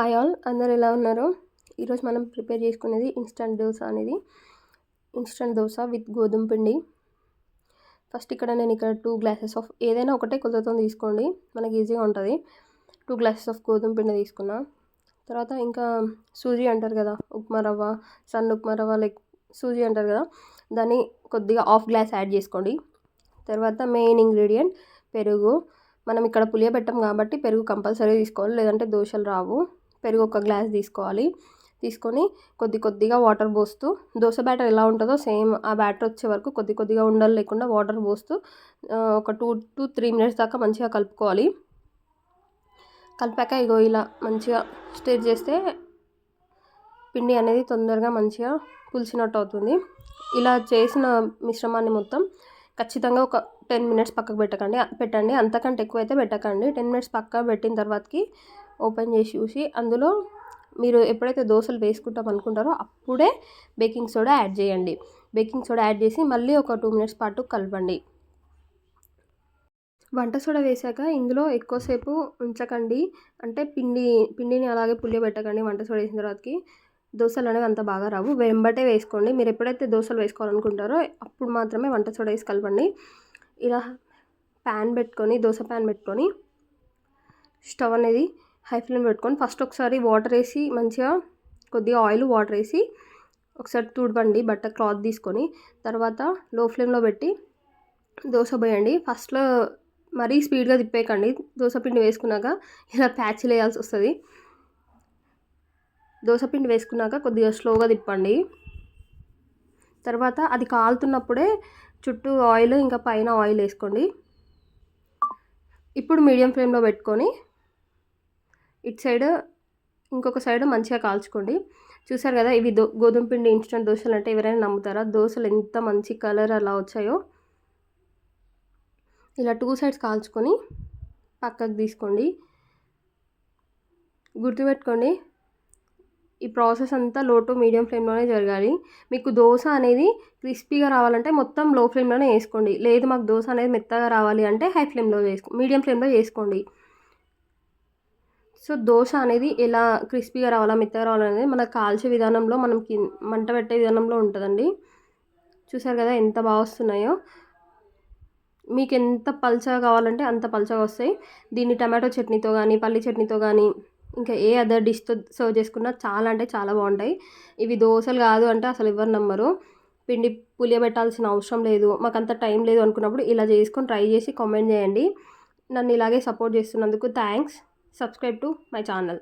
Hi all, అందరు ఎలా ఉన్నారు? ఈరోజు మనం ప్రిపేర్ చేసుకునేది ఇన్స్టంట్ దోశ విత్ గోధుమ పిండి. ఫస్ట్ నేను 2 గ్లాసెస్ ఆఫ్ ఏదైనా ఒకటే కొలతతో తీసుకోండి, మనకి ఈజీగా ఉంటుంది. 2 గ్లాసెస్ ఆఫ్ గోధుమ పిండి తీసుకున్నా. తర్వాత ఇంకా సూజీ అంటారు కదా, ఉప్మా రవ్వ, సన్న ఉప్మా రవ్వ సూజీ అంటారు కదా, దాన్ని కొద్దిగా హాఫ్ గ్లాస్ యాడ్ చేసుకోండి. తర్వాత మెయిన్ ఇంగ్రీడియంట్ పెరుగు. మనం ఇక్కడ పులియబెట్టాం కాబట్టి పెరుగు కంపల్సరీ తీసుకోవాలి, లేదంటే దోశలు రావు. పెరుగు 1 గ్లాస్ తీసుకోవాలి. తీసుకొని కొద్దిగా వాటర్ పోస్తూ, దోశ బ్యాటర్ ఎలా ఉంటుందో సేమ్ ఆ బ్యాటర్ వచ్చే వరకు కొద్దిగా ఉండలు లేకుండా వాటర్ పోస్తూ ఒక 2 to 3 minutes దాకా మంచిగా కలుపుకోవాలి. కలిపాక ఇలా మంచిగా స్టిర్ చేస్తే పిండి అనేది తొందరగా మంచిగా పులిసినట్టు అవుతుంది. ఇలా చేసిన మిశ్రమాన్ని మొత్తం ఖచ్చితంగా ఒక 10 minutes పక్కకు పెట్టండి. అంతకంటే ఎక్కువైతే పెట్టకండి. 10 minutes పక్కకు పెట్టిన తర్వాతకి ఓపెన్ చేసి చూసి అందులో మీరు ఎప్పుడైతే దోశలు వేసుకుంటాం అనుకుంటారో అప్పుడే బేకింగ్ సోడా యాడ్ చేయండి. బేకింగ్ సోడా యాడ్ చేసి మళ్ళీ ఒక 2 minutes పాటు కలపండి. వంట సోడా వేసాక ఇందులో ఎక్కువసేపు ఉంచకండి, అంటే పిండిని అలాగే పులియబెట్టకండి. వంట సోడా వేసిన తర్వాతకి దోశలు అనేవి అంత బాగా రావు. వెంబటే వేసుకోండి. మీరు ఎప్పుడైతే దోశలు వేసుకోవాలనుకుంటారో అప్పుడు మాత్రమే వంట సోడా వేసి కలపండి. ఇలా దోశ ప్యాన్ పెట్టుకొని స్టవ్ అనేది హై ఫ్లేమ్ పెట్టుకొని ఫస్ట్ ఒకసారి వాటర్ వేసి మంచిగా కొద్దిగా ఆయిల్ వాటర్ వేసి ఒకసారి తుడవండి బట్ట క్లాత్ తీసుకొని. తర్వాత లో ఫ్లేమ్లో పెట్టి దోశ పోయండి. ఫస్ట్లో మరీ స్పీడ్గా తిప్పేయకండి, దోశ పిండి వేసుకున్నాక ఇలా ప్యాచ్లు వేయాల్సి వస్తుంది. దోశ పిండి వేసుకున్నాక కొద్దిగా స్లోగా తిప్పండి. తర్వాత అది కాలుతున్నప్పుడే చుట్టూ ఆయిల్ ఇంకా పైన ఆయిల్ వేసుకోండి. ఇప్పుడు మీడియం ఫ్లేమ్లో పెట్టుకొని ఇటు సైడ్ ఇంకొక సైడ్ మంచిగా కాల్చుకోండి. చూసారు కదా, ఇవి గోధుమ పిండి ఇన్స్టెంట్ దోశలు అంటే ఎవరైనా నమ్ముతారా? దోశలు ఎంత మంచి కలర్ అలా వచ్చాయో. ఇలా 2 sides కాల్చుకొని పక్కకు తీసుకోండి. గుర్తుపెట్టుకోండి, ఈ ప్రాసెస్ అంతా లో టు మీడియం ఫ్లేమ్లోనే జరగాలి. మీకు దోశ అనేది క్రిస్పీగా రావాలంటే మొత్తం లో ఫ్లేమ్లోనే వేసుకోండి. లేదు మాకు దోశ అనేది మెత్తగా రావాలి అంటే మీడియం ఫ్లేమ్లో చేసుకోండి. సో దోశ అనేది ఎలా క్రిస్పీగా రావాలా మెత్తగా రావాలనేది మన కాల్చే విధానంలో, మనం మంట పెట్టే విధానంలో ఉంటుందండి. చూసారు కదా ఎంత బాగా వస్తున్నాయో. మీకు ఎంత పల్చగా కావాలంటే అంత పల్చగా వస్తాయి. దీన్ని టమాటో చట్నీతో కానీ, పల్లి చట్నీతో కానీ, ఇంకా ఏ అదర్ డిష్తో సర్వ్ చేసుకున్నా చాలా అంటే చాలా బాగుంటాయి. ఇవి దోశలు కాదు అంటే అసలు ఎవరు నమ్మరు. పిండి పులియబెట్టాల్సిన అవసరం లేదు, మాకు అంత టైం లేదు అనుకున్నప్పుడు ఇలా చేసుకొని ట్రై చేసి కామెంట్ చేయండి. నన్ను ఇలాగే సపోర్ట్ చేస్తున్నందుకు thanks. Subscribe to my channel.